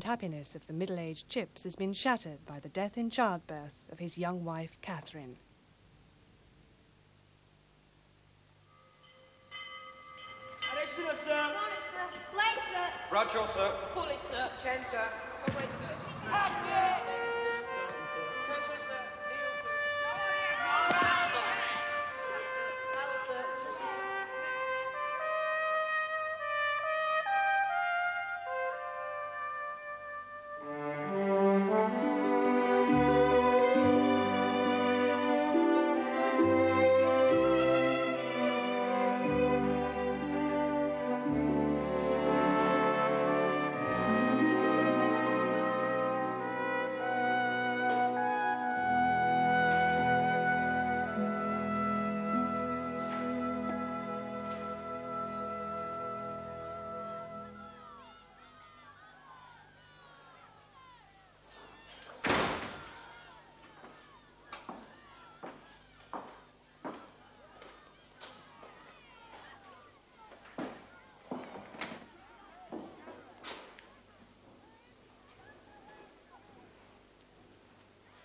happiness of the middle-aged Chips has been shattered by the death in childbirth of his young wife, Catherine. Arrested, sir. Morning, sir. Lane, sir. Bradshaw, sir. Cooley, sir. Chen, sir. Oh, wait, sir. Hatchet! Attention, sir.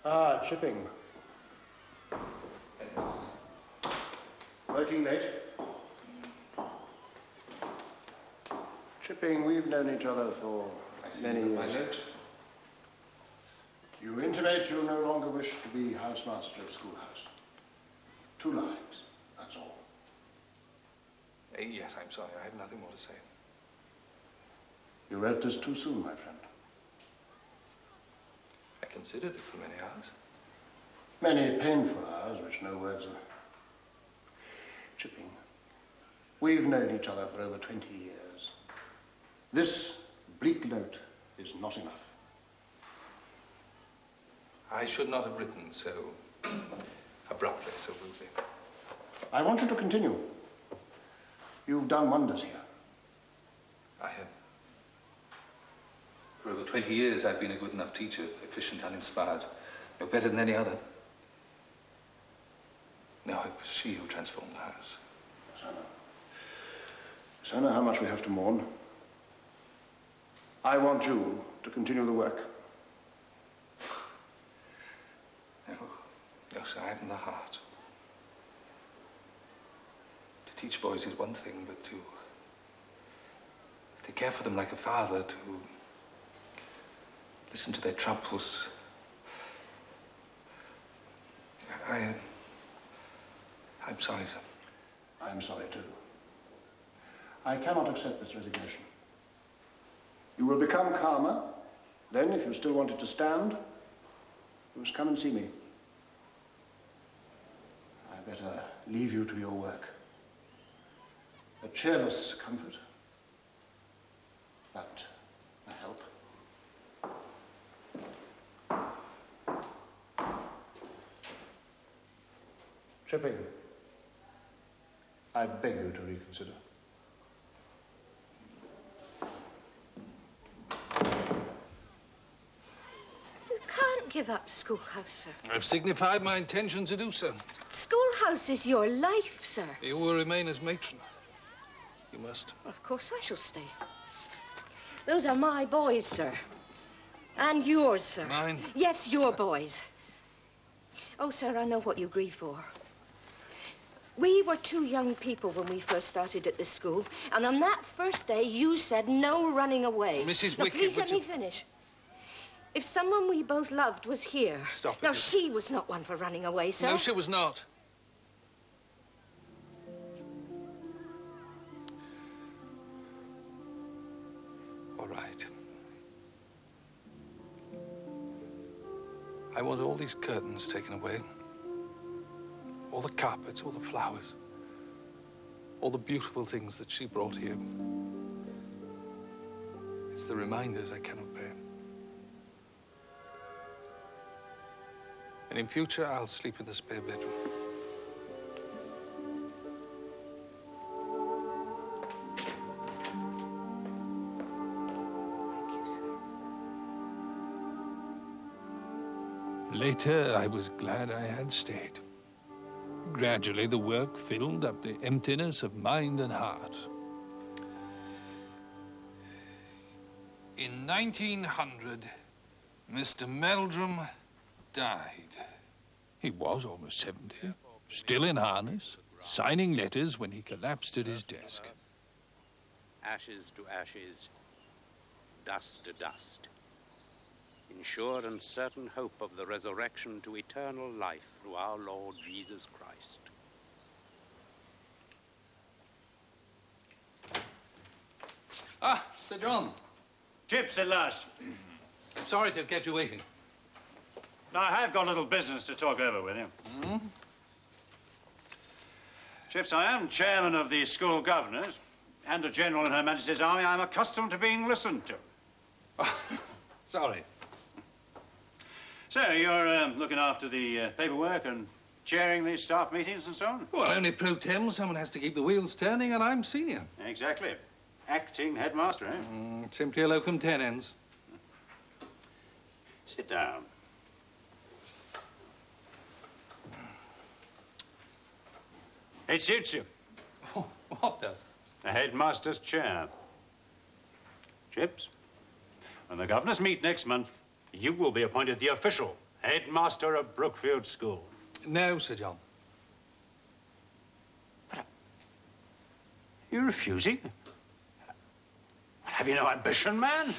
Ah, chipping. Working late? Chipping, we've known each other for many years. You intimate you no longer wish to be housemaster of schoolhouse. 2 lines, that's all. Yes, I'm sorry. I have nothing more to say. You read this too soon, my friend. I considered it for many hours. Many painful hours, which no words of chipping. We've known each other for over 20 years. This bleak note is not enough. I should not have written so abruptly, so rudely. I want you to continue. You've done wonders here. I have. For over 20 years, I've been a good enough teacher, efficient and inspired. No better than any other. No, it was she who transformed the house. Miss Anna, how much we have to mourn. I want you to continue the work. No, sir, I haven't the heart. To teach boys is one thing, but to care for them like a father, to listen to their troubles. I'm sorry, sir. I'm sorry, too. I cannot accept this resignation. You will become calmer. Then, if you still wanted to stand, you must come and see me. I better leave you to your work. A cheerless comfort, but a help. Chipping, I beg you to reconsider. You can't give up schoolhouse, sir. I've signified my intention to do so. Schoolhouse is your life, sir. You will remain as matron. You must. Of course I shall stay. Those are my boys, sir. And yours, sir. Mine? Yes, your boys. Oh, sir, I know what you grieve for. We were 2 young people when we first started at this school, and on that first day, you said no running away. Mrs. Now, Wicked, please let me finish. If someone we both loved was here... Stop it. Now, she was not one for running away, sir. No, she was not. All right. I want all these curtains taken away. All the carpets, all the flowers. All the beautiful things that she brought here. It's the reminders I cannot bear. And in future, I'll sleep in the spare bedroom. Thank you, sir. Later, I was glad I had stayed. Gradually, the work filled up the emptiness of mind and heart. In 1900, Mr. Meldrum died. He was almost 70, still in harness, signing letters when he collapsed at his desk. Ashes to ashes, dust to dust. In sure and certain hope of the resurrection to eternal life through our Lord Jesus Christ. Ah, Sir John. Chips at last. Sorry to have kept you waiting. I have got a little business to talk over with you. Chips, I am chairman of the school governors and a general in Her Majesty's Army. I'm accustomed to being listened to. Sorry. So, you're looking after the paperwork and chairing the staff meetings and so on? Well, only pro tem. Someone has to keep the wheels turning, and I'm senior. Exactly. Acting headmaster, eh? Simply a locum tenens. Sit down. It suits you. Oh, what does? The headmaster's chair. Chips, when the governors meet next month, you will be appointed the official headmaster of Brookfield School. No, Sir John. You're refusing? Have you no ambition, man?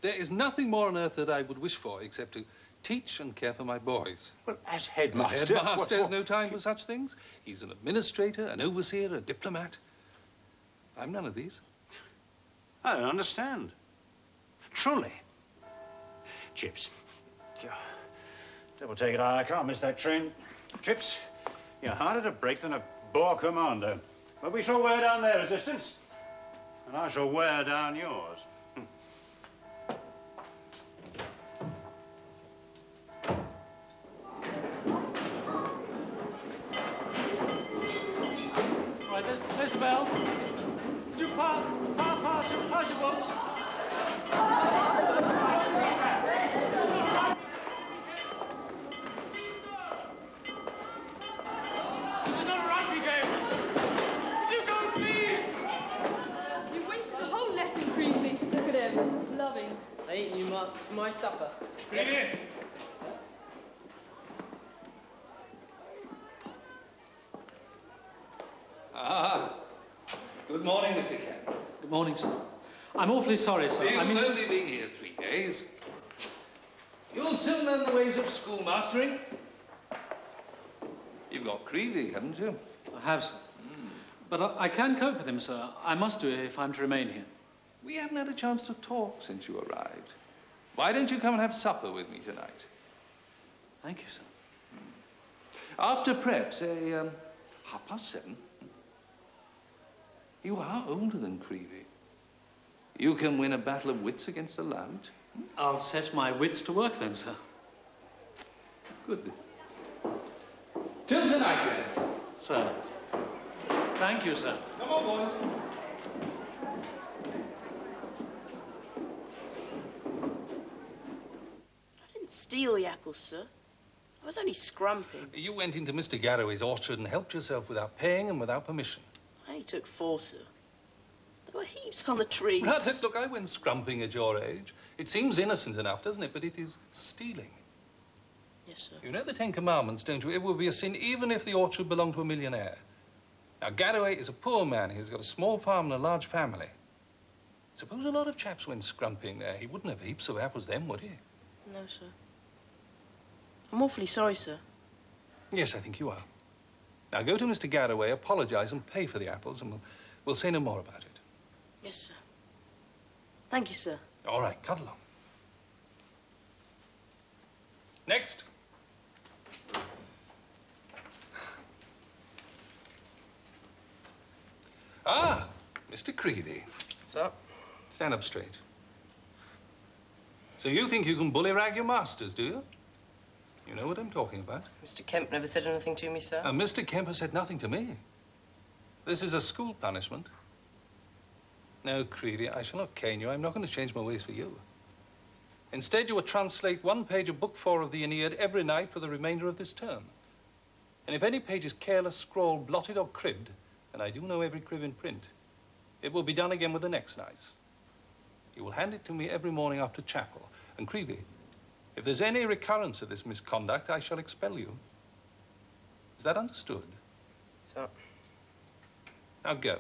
There is nothing more on earth that I would wish for except to teach and care for my boys. Well, as headmaster... The headmaster has no time for such things. He's an administrator, an overseer, a diplomat. I'm none of these. I don't understand. Truly. Chips. Devil take it, I can't miss that train. Chips, you're harder to break than a Boer commando. But we shall wear down their resistance, and I shall wear down yours. All right, there's the bell. Do pass your books. This is not a rugby game. You go, please. You wasted the whole lesson, Creevely. Look at him. Loving. I ate you masters for my supper. Bring it. Ah. Good morning, Mr. Kemp. Good morning, sir. I'm awfully sorry, sir. You've only been here 3 days. You'll soon learn the ways of schoolmastering. You've got Creevy, haven't you? I have, sir. But I can cope with him, sir. I must do it if I'm to remain here. We haven't had a chance to talk since you arrived. Why don't you come and have supper with me tonight? Thank you, sir. After prep, say, 7:30. You are older than Creevy. You can win a battle of wits against a lout. I'll set my wits to work then, sir. Good. Till tonight, then. Sir. Thank you, sir. Come on, boys. I didn't steal the apples, sir. I was only scrumping. You went into Mr. Garroway's orchard and helped yourself without paying and without permission. I only took 4, sir. There were heaps on the trees. But look, I went scrumping at your age. It seems innocent enough, doesn't it? But it is stealing. Yes, sir. You know the 10 Commandments, don't you? It would be a sin even if the orchard belonged to a millionaire. Now, Garroway is a poor man. He's got a small farm and a large family. Suppose a lot of chaps went scrumping there. He wouldn't have heaps of apples then, would he? No, sir. I'm awfully sorry, sir. Yes, I think you are. Now, go to Mr. Garroway, apologize, and pay for the apples, and we'll say no more about it. Yes, sir. Thank you, sir. All right, cut along. Next. Ah, Mr. Creevy. Sir? Stand up straight. So you think you can bullyrag your masters, do you? You know what I'm talking about. Mr. Kemp never said anything to me, sir. And Mr. Kemp has said nothing to me. This is a school punishment. No, Creevy, I shall not cane you. I'm not going to change my ways for you. Instead, you will translate 1 page of Book 4 of the Aeneid every night for the remainder of this term. And if any page is careless, scrawled, blotted, or cribbed, and I do know every crib in print, it will be done again with the next night. You will hand it to me every morning after chapel. And Creevy, if there's any recurrence of this misconduct, I shall expel you. Is that understood? Sir. Now go.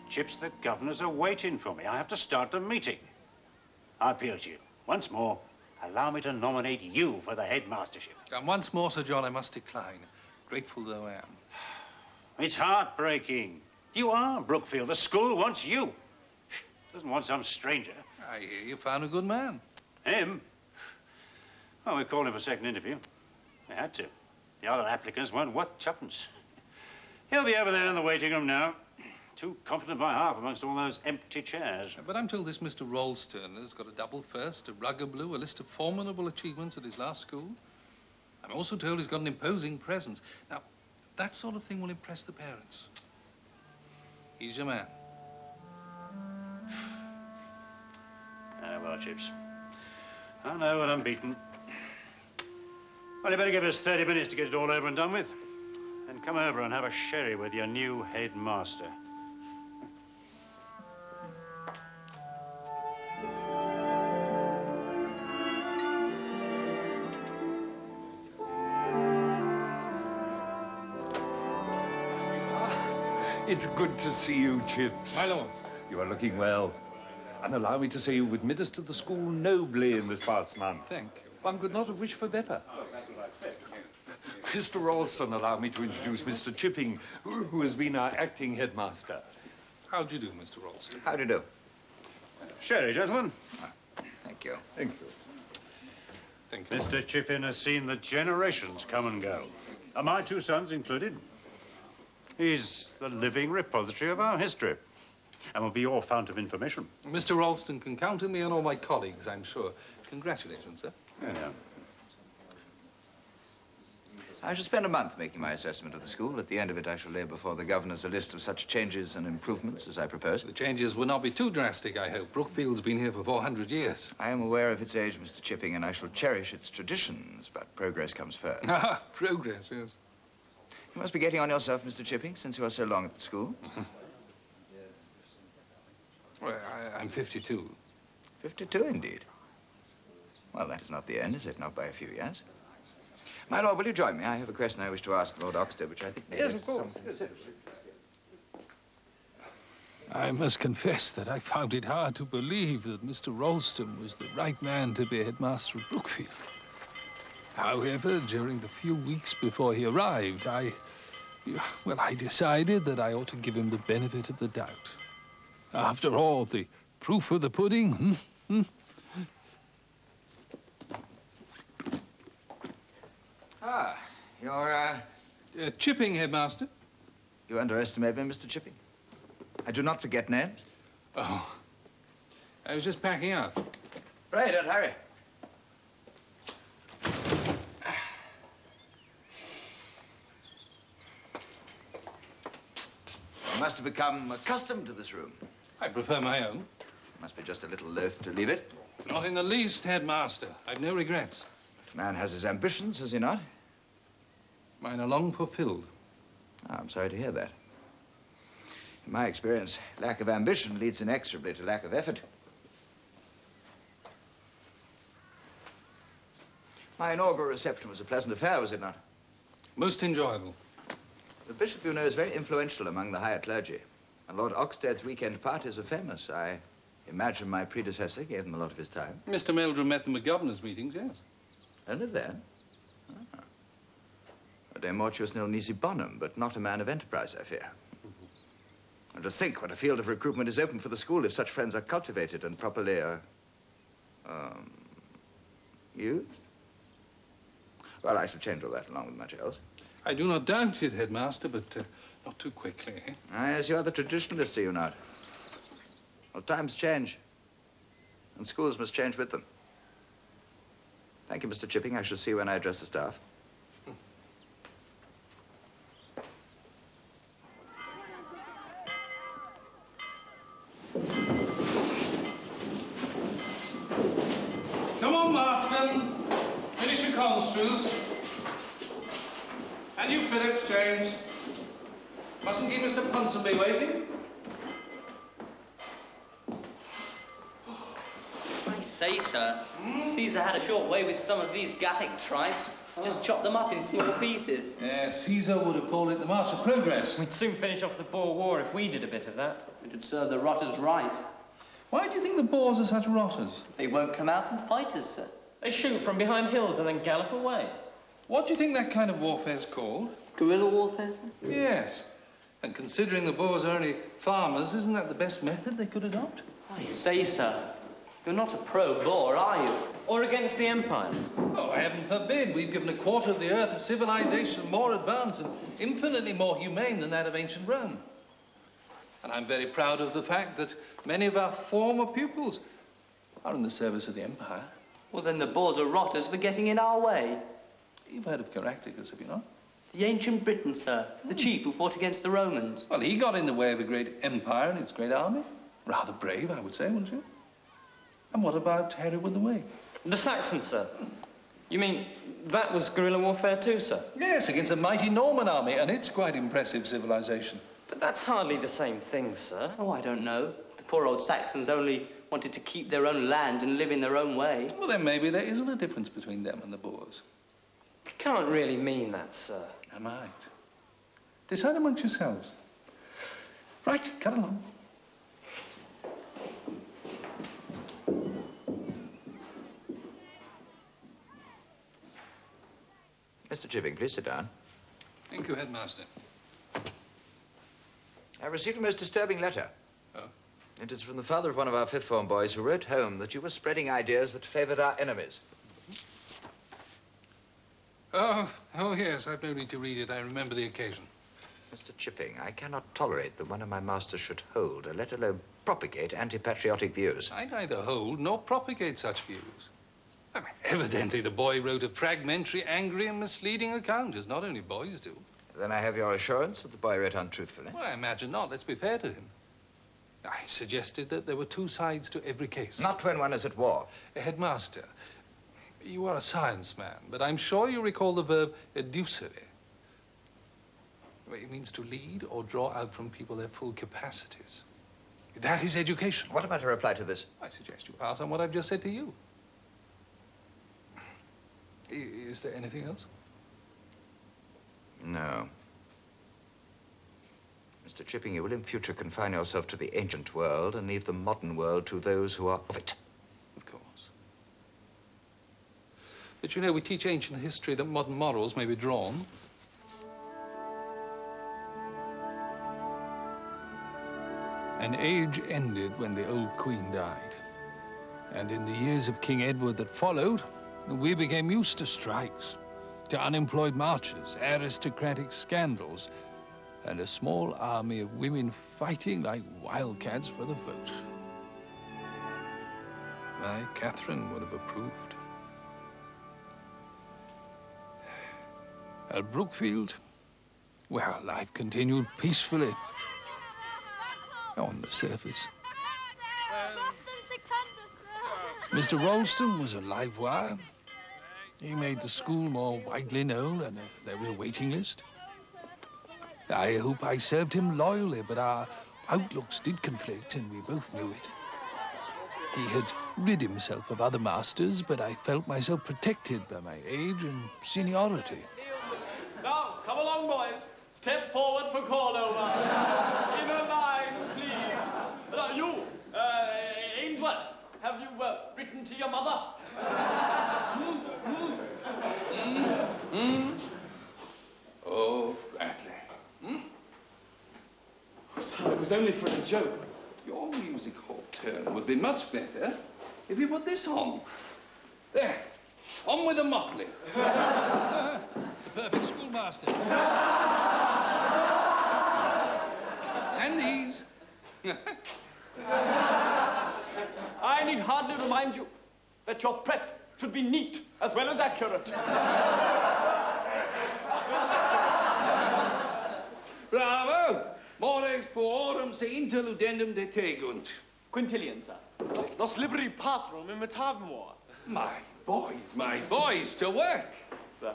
Chips, the governors are waiting for me. I have to start the meeting. I appeal to you. Once more, allow me to nominate you for the headmastership. And once more, Sir John, I must decline, grateful though I am. It's heartbreaking. You are Brookfield. The school wants you. Doesn't want some stranger. I hear you found a good man. Him? Oh, we called him for a second interview. We had to. The other applicants weren't worth tuppence. He'll be over there in the waiting room now. Too confident by half amongst all those empty chairs. But I'm told this Mr. Ralston has got a double first, a rugger blue, a list of formidable achievements at his last school. I'm also told he's got an imposing presence. Now, that sort of thing will impress the parents. He's your man. Well, Chips. I know when I'm beaten. Well, you better give us 30 minutes to get it all over and done with. Then come over and have a sherry with your new headmaster. It's good to see you, Chips. My lord. You are looking well. And allow me to say you've administered the school nobly in this past month. Thank you. One could not have wished for better. Mr. Ralston, allow me to introduce Mr. Chipping, who has been our acting headmaster. How do you do, Mr. Ralston? How do you do? Sherry, gentlemen. Thank you. Thank you. Thank you. Mr. Chipping has seen the generations come and go. And my two sons included. He's the living repository of our history and will be your fount of information. Mr. Ralston can count on me and all my colleagues, I'm sure. Congratulations, sir. Yeah. I shall spend a month making my assessment of the school. At the end of it, I shall lay before the governors a list of such changes and improvements as I propose. The changes will not be too drastic, I hope. Brookfield's been here for 400 years. I am aware of its age, Mr. Chipping, and I shall cherish its traditions, but progress comes first. Ah, progress, yes. You must be getting on yourself, Mr. Chipping, since you are so long at the school. Well, I'm 52. 52, indeed. Well, that is not the end, is it? Not by a few years. My lord, will you join me? I have a question I wish to ask Lord Oxted, which I think... Yes, of course. I must confess that I found it hard to believe that Mr. Ralston was the right man to be headmaster of Brookfield. However, during the few weeks before he arrived, I decided that I ought to give him the benefit of the doubt. After all, the proof of the pudding, Ah, you're, Chipping, headmaster. You underestimate me, Mr. Chipping. I do not forget names. Oh, I was just packing up. Pray, don't hurry. You must have become accustomed to this room. I prefer my own. Must be just a little loath to leave it. Not in the least, headmaster. I've no regrets. Man has his ambitions, has he not? Mine are long fulfilled. Oh, I'm sorry to hear that. In my experience, lack of ambition leads inexorably to lack of effort. My inaugural reception was a pleasant affair, was it not? Most enjoyable. The bishop, you know, is very influential among the higher clergy. And Lord Oxtead's weekend parties are famous. I imagine my predecessor gave them a lot of his time. Mr. Meldrum met them at governors' meetings, yes. Only then? Ah. A de mortuus nil nisi bonum, but not a man of enterprise, I fear. And just think what a field of recruitment is open for the school if such friends are cultivated and properly, used. Well, I shall change all that along with much else. I do not doubt it, headmaster, but not too quickly, eh? Ah, yes, you are the traditionalist, are you not? Well, times change. And schools must change with them. Thank you, Mr. Chipping. I shall see you when I address the staff. Come on, Marston. Andrews. And you, Phillips, James. Mustn't keep Mr. Ponsonby waiting. I say, sir, Caesar had a short way with some of these Gallic tribes. Just chop them up in small pieces. Yeah, Caesar would have called it the March of Progress. We'd soon finish off the Boer War if we did a bit of that. It'd serve the rotters right. Why do you think the Boers are such rotters? They won't come out and fight us, sir. They shoot from behind hills and then gallop away. What do you think that kind of warfare's called? Guerrilla warfare, sir? Yes. And considering the Boers are only farmers, isn't that the best method they could adopt? I say, sir, you're not a pro-Boer, are you? Or against the Empire? Oh, heaven forbid. We've given a quarter of the earth a civilization more advanced and infinitely more humane than that of ancient Rome. And I'm very proud of the fact that many of our former pupils are in the service of the Empire. Well, then the Boers are rotters for getting in our way. You've heard of Caractacus, have you not? The ancient Britain, sir. The chief who fought against the Romans. Well, he got in the way of a great empire and its great army. Rather brave, I would say, wouldn't you? And what about Hereward the Wake? The Saxons, sir. You mean that was guerrilla warfare too, sir? Yes, against a mighty Norman army, and it's quite impressive civilization. But that's hardly the same thing, sir. Oh, I don't know. The poor old Saxons only wanted to keep their own land and live in their own way. Well, then maybe there isn't a difference between them and the Boers. You can't really mean that, sir. I might. Decide amongst yourselves. Right, cut along. Mr. Chipping, please sit down. Thank you, Headmaster. I received a most disturbing letter. Oh? It is from the father of one of our fifth form boys who wrote home that you were spreading ideas that favored our enemies. Oh, yes, I've no need to read it. I remember the occasion. Mr. Chipping, I cannot tolerate that one of my masters should hold, or let alone propagate, anti-patriotic views. I neither hold nor propagate such views. I mean, evidently the boy wrote a fragmentary, angry and misleading account, as not only boys do. Then I have your assurance that the boy wrote untruthfully? Well, I imagine not. Let's be fair to him. I suggested that there were two sides to every case. Not when one is at war. Headmaster, you are a science man, but I'm sure you recall the verb educere. It means to lead or draw out from people their full capacities. That is education. What about a reply to this? I suggest you pass on what I've just said to you. Is there anything else? No. Mr. Chipping, you will in future confine yourself to the ancient world and leave the modern world to those who are of it. Of course. But you know, we teach ancient history that modern morals may be drawn. An age ended when the old queen died. And in the years of King Edward that followed, we became used to strikes, to unemployed marches, aristocratic scandals, and a small army of women fighting like wildcats for the vote. My Catherine would have approved. At Brookfield, well, life continued peacefully. On the surface. Mr. Ralston was a live wire. He made the school more widely known, and there was a waiting list. I hope I served him loyally, but our outlooks did conflict, and we both knew it. He had rid himself of other masters, but I felt myself protected by my age and seniority. Now, come along, boys. Step forward for call over. In a line, please. You, Ainsworth, have you written to your mother? Oh, flatly. So it was only for a joke. Your music hall turn would be much better if you put this on. There. On with the motley. The perfect schoolmaster. And these. I need hardly remind you that your prep should be neat as well as accurate. Bravo! Mores porum se interludendum detegunt. Quintilian, sir. Nos liberi patrum imitabimur. My boys, to work. sir.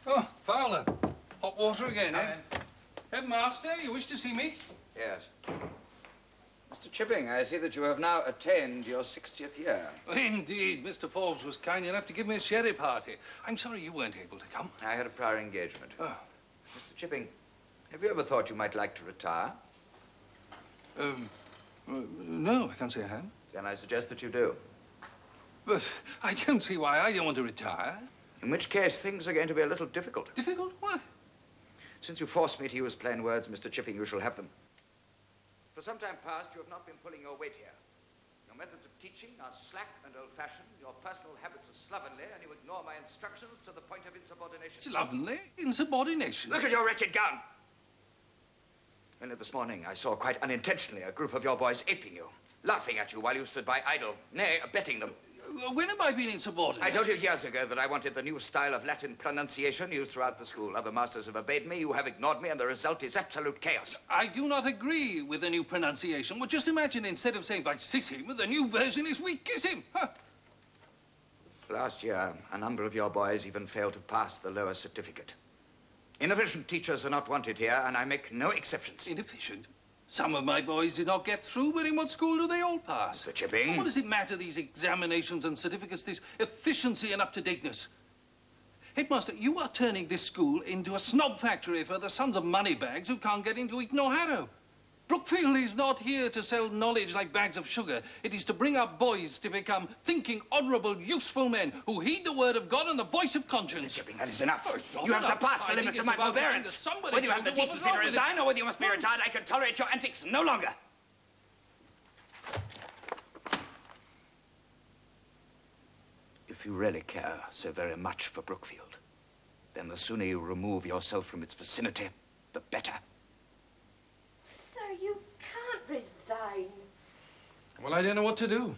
Oh, Fowler. Hot water again, eh? Headmaster, you wish to see me? Yes. Mr. Chipping, I see that you have now attained your 60th year. Indeed. Mr. Forbes was kind enough to give me a sherry party. I'm sorry you weren't able to come. I had a prior engagement. Oh. Mr. Chipping, have you ever thought you might like to retire? No, I can't say I have. Then I suggest that you do. But I don't see why I don't want to retire. In which case, things are going to be a little difficult. Difficult? Why? Since you force me to use plain words, Mr. Chipping, you shall have them. For some time past, you have not been pulling your weight here. Your methods of teaching are slack and old-fashioned. Your personal habits are slovenly, and you ignore my instructions to the point of insubordination. Slovenly? Insubordination? Look at your wretched gown! Only this morning, I saw quite unintentionally a group of your boys aping you, laughing at you while you stood by idle, nay, abetting them. When have I been insubordinate? I told you years ago that I wanted the new style of Latin pronunciation used throughout the school. Other masters have obeyed me, you have ignored me, and the result is absolute chaos. I do not agree with the new pronunciation. Well, just imagine, instead of saying vicisssim, the new version is weakissim. Huh? Last year, a number of your boys even failed to pass the lower certificate. Inefficient teachers are not wanted here, and I make no exceptions. Inefficient? Some of my boys did not get through, but in what school do they all pass? Mr. Chipping. What does it matter, these examinations and certificates, this efficiency and up-to-dateness? Headmaster, you are turning this school into a snob factory for the sons of moneybags who can't get into Eton or Harrow. Brookfield is not here to sell knowledge like bags of sugar. It is to bring up boys to become thinking, honourable, useful men who heed the word of God and the voice of conscience. Mr. Chipping, that is enough. Oh, You have surpassed the limits of my forbearance. Whether you have the What was decency to wrong with it? resign or whether you must be retired, I can tolerate your antics no longer. If you really care so very much for Brookfield, then the sooner you remove yourself from its vicinity, the better. Sir, you can't resign. Well, I don't know what to do.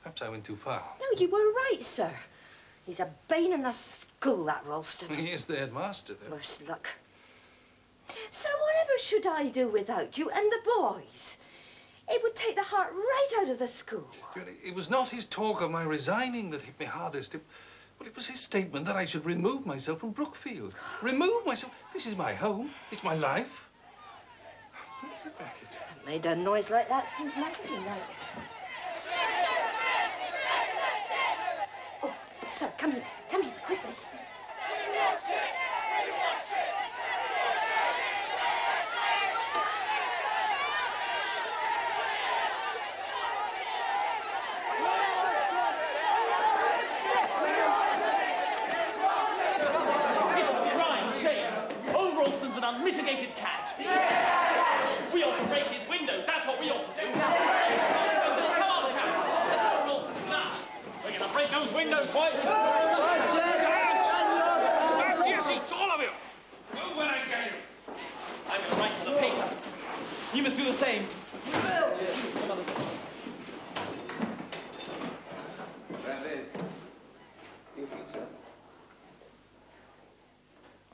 Perhaps I went too far. No, you were right, sir. He's a bane in the school, that Ralston. He is the headmaster, though. Worse luck. So whatever should I do without you and the boys? It would take the heart right out of the school. It was not his talk of my resigning that hit me hardest. Well, it was his statement that I should remove myself from Brookfield. Remove myself? This is my home. It's my life. What's the racket? I've made a noise like that since my wedding night. Oh, sir, come in, quickly. An unmitigated cat. Yes! We ought to break his windows. That's what we ought to do. Come on, chaps. Now, we're going to break those windows, boys. Yes, it's all of you. Go when I tell you. I'm going to write to the pater. You must do the same.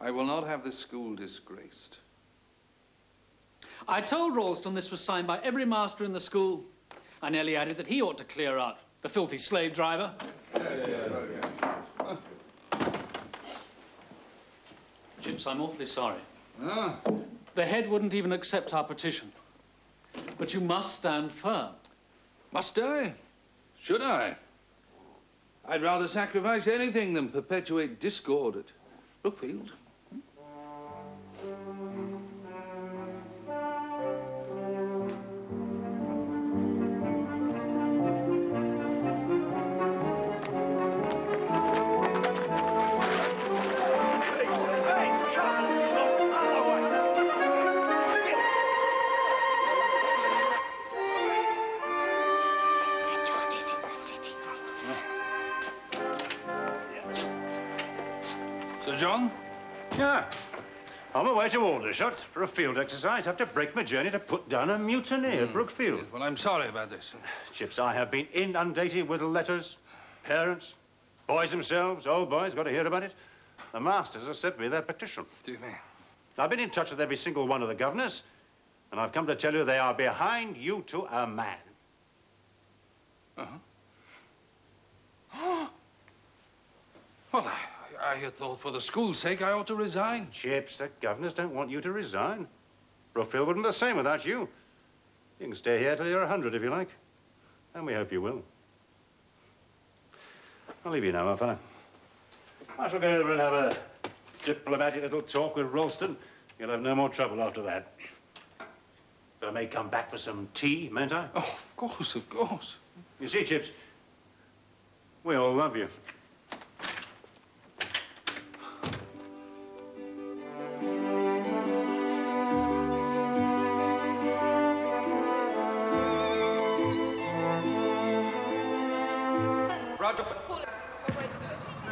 I will not have this school disgraced. I told Ralston this was signed by every master in the school. I nearly added that he ought to clear out, the filthy slave driver. Chips, I'm awfully sorry. Ah. The head wouldn't even accept our petition. But you must stand firm. Must I? Should I? I'd rather sacrifice anything than perpetuate discord at Brookfield. John? Yeah. On my way to Aldershot for a field exercise. I have to break my journey to put down a mutiny at Brookfield. Yes, well, I'm sorry about this. Chips, I have been inundated with letters. Parents, boys themselves, old boys, got to hear about it. The masters have sent me their petition. Do me. I've been in touch with every single one of the governors, and I've come to tell you they are behind you to a man. Well, I had thought for the school's sake I ought to resign. Chips, the governors don't want you to resign. Brookfield wouldn't be the same without you. You can stay here till you're 100 if you like. And we hope you will. I'll leave you now, my fellow. I shall go over and have a diplomatic little talk with Ralston. You'll have no more trouble after that. But I may come back for some tea, mayn't I? Oh, of course, of course. You see, Chips, we all love you. Roger.